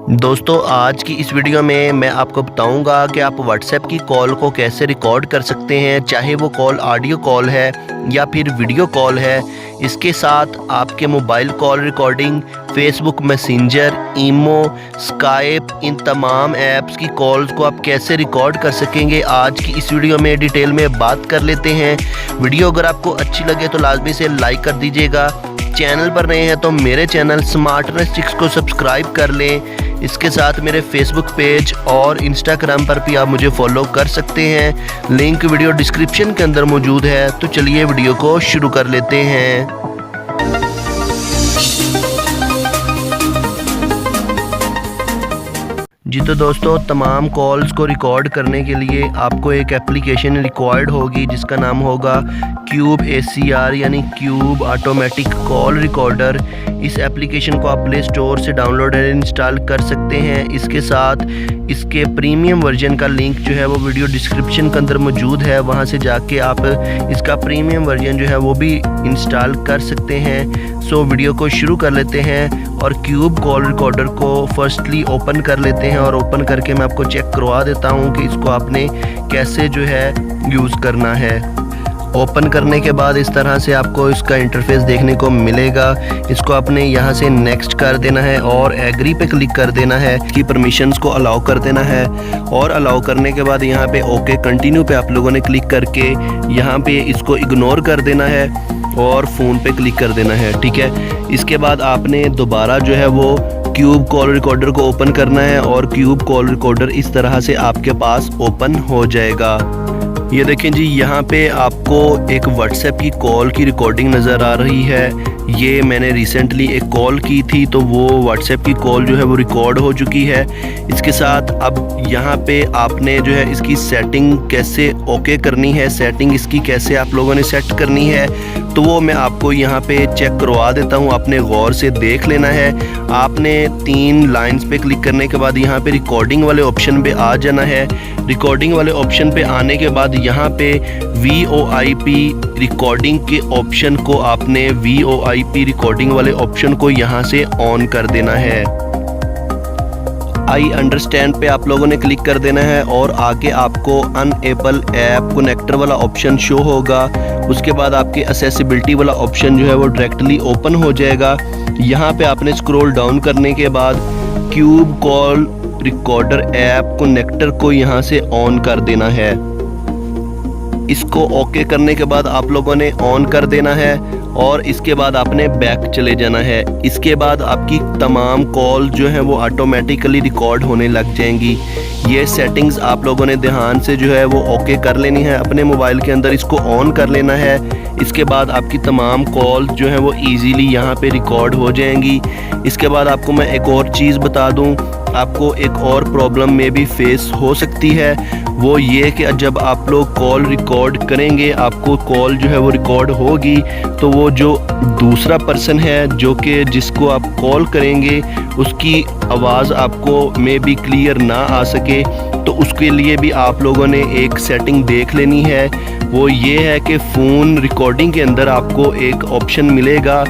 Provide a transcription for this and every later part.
दोस्तों आज की इस वीडियो में मैं आपको बताऊंगा कि आप WhatsApp की कॉल को कैसे रिकॉर्ड कर सकते हैं, चाहे वो कॉल ऑडियो कॉल है या फिर वीडियो कॉल है। इसके साथ आपके mobile call recording, Facebook Messenger, Imo, Skype, इन तमाम ऐप्स की कॉल्स को आप कैसे रिकॉर्ड कर सकेंगे, आज की इस वीडियो में डिटेल में बात कर लेते हैं। वीडियो अगर आपको अच्छी लगे तो लाजमी से लाइक कर दीजिएगा। चैनल पर नए हैं तो मेरे चैनल स्मार्टनेस चिक्स को सब्सक्राइब कर लें। इसके साथ मेरे फेसबुक पेज और इंस्टाग्राम पर भी आप मुझे फॉलो कर सकते हैं, लिंक वीडियो डिस्क्रिप्शन के अंदर मौजूद है। तो चलिए वीडियो को शुरू कर लेते हैं। जी तो दोस्तों, तमाम कॉल्स को रिकॉर्ड करने के लिए आपको एक एप्लीकेशन रिक्वायर्ड होगी जिसका नाम होगा क्यूब ACR यानी क्यूब ऑटोमेटिक कॉल रिकॉर्डर। इस एप्लीकेशन को आप प्ले स्टोर से डाउनलोड और इंस्टॉल कर सकते हैं। इसके साथ इसके प्रीमियम वर्जन का लिंक जो है वो वीडियो डिस्क्रिप्शन के अंदर मौजूद है, वहां से जाके आप इसका प्रीमियम वर्जन जो है वो भी इंस्टॉल कर सकते हैं। सो वीडियो को शुरू कर लेते हैं और क्यूब कॉल रिकॉर्डर को फर्स्टली ओपन कर लेते हैं और ओपन करके मैं आपको चेक करवा देता हूं कि इसको आपने कैसे जो है यूज़ करना है। ओपन करने के बाद इस तरह से आपको इसका इंटरफेस देखने को मिलेगा। इसको आपने यहाँ से नेक्स्ट कर देना है और एग्री पे क्लिक कर देना है। इसकी परमिशंस को अलाउ कर देना है और अलाउ करने के बाद यहाँ पे ओके कंटिन्यू पे आप लोगों ने क्लिक करके यहाँ पे इसको इग्नोर कर देना है और फ़ोन पे क्लिक कर देना है। ठीक है, इसके बाद आपने दोबारा जो है वो क्यूब कॉल रिकॉर्डर को ओपन करना है और क्यूब कॉल रिकॉर्डर इस तरह से आपके पास ओपन हो जाएगा। ये देखें जी, यहाँ पे आपको एक WhatsApp की कॉल की रिकॉर्डिंग नज़र आ रही है। ये मैंने रिसेंटली एक कॉल की थी तो वो WhatsApp की कॉल जो है वो रिकॉर्ड हो चुकी है। इसके साथ अब यहाँ पे आपने जो है इसकी सेटिंग कैसे ओके करनी है, सेटिंग इसकी कैसे आप लोगों ने सेट करनी है, तो वो मैं आपको यहाँ पे चेक करवा देता हूँ। आपने गौर से देख लेना है। आपने 3 लाइंस पे क्लिक करने के बाद यहाँ पे रिकॉर्डिंग वाले ऑप्शन पे आ जाना है। रिकॉर्डिंग वाले ऑप्शन पे आने के बाद यहाँ पे VoIP रिकॉर्डिंग के ऑप्शन को आपने VoIP रिकॉर्डिंग वाले ऑप्शन को यहाँ से ऑन कर देना है। आई अंडरस्टैंड पे आप लोगों ने क्लिक कर देना है और आगे आपको अनएबल ऐप कनेक्टर वाला ऑप्शन शो होगा। उसके बाद आपके एक्सेसिबिलिटी वाला ऑप्शन जो है वो डायरेक्टली ओपन हो जाएगा। यहाँ पे आपने स्क्रॉल डाउन करने के बाद cube call recorder app connector को यहाँ से ऑन कर देना है। इसको ओके करने के बाद आप लोगों ने ऑन कर देना है और इसके बाद आपने बैक चले जाना है। इसके बाद आपकी तमाम कॉल जो है वो ऑटोमेटिकली रिकॉर्ड होने लग जाएंगी। ये सेटिंग्स आप लोगों ने ध्यान से जो है वो ओके कर लेनी है, अपने मोबाइल के अंदर इसको ऑन कर लेना है। इसके बाद आपकी तमाम कॉल जो है वो इजीली यहाँ पे रिकॉर्ड हो जाएंगी। इसके बाद आपको मैं एक और चीज़ बता दूँ, आपको एक और प्रॉब्लम में भी फेस हो सकती है। वो ये कि जब आप लोग कॉल रिकॉर्ड करेंगे, आपको कॉल जो है वो रिकॉर्ड होगी तो वो जो दूसरा पर्सन है जो कि जिसको आप कॉल करेंगे उसकी आवाज़ आपको में भी क्लियर ना आ सके, तो उसके लिए भी आप लोगों ने एक सेटिंग देख लेनी है। वो ये है कि फ़ोन रिकॉर्डिंग के अंदर आपको एक ऑप्शन मिलेगा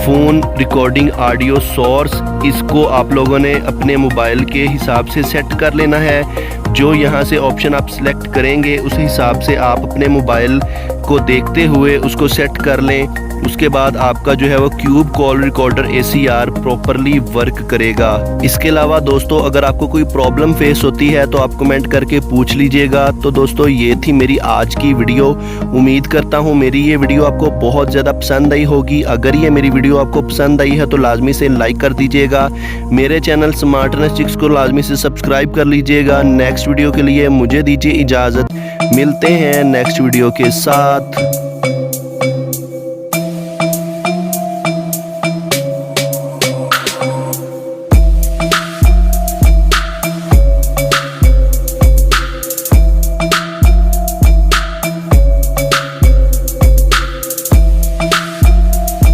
फ़ोन रिकॉर्डिंग ऑडियो सोर्स। इसको आप लोगों ने अपने मोबाइल के हिसाब से सेट कर लेना है। जो यहाँ से ऑप्शन आप सिलेक्ट करेंगे उस हिसाब से आप अपने मोबाइल को देखते हुए उसको सेट कर लें। उसके बाद आपका जो है वो cube call recorder ACR properly work करेगा। इसके अलावा दोस्तों, अगर आपको कोई प्रॉब्लम फेस होती है तो आप कमेंट करके पूछ लीजिएगा। तो दोस्तों, ये थी मेरी आज की वीडियो। उम्मीद करता हूँ मेरी ये वीडियो आपको बहुत ज़्यादा पसंद आई होगी। अगर ये मेरी वीडियो आपको पसंद आई है तो लाजमी से लाइक कर दीजिएगा। मेरे चैनल स्मार्टनेस चिक्स को लाजमी से सब्सक्राइब कर लीजिएगा। नेक्स्ट वीडियो के लिए मुझे दीजिए इजाज़त। मिलते हैं नेक्स्ट वीडियो के साथ।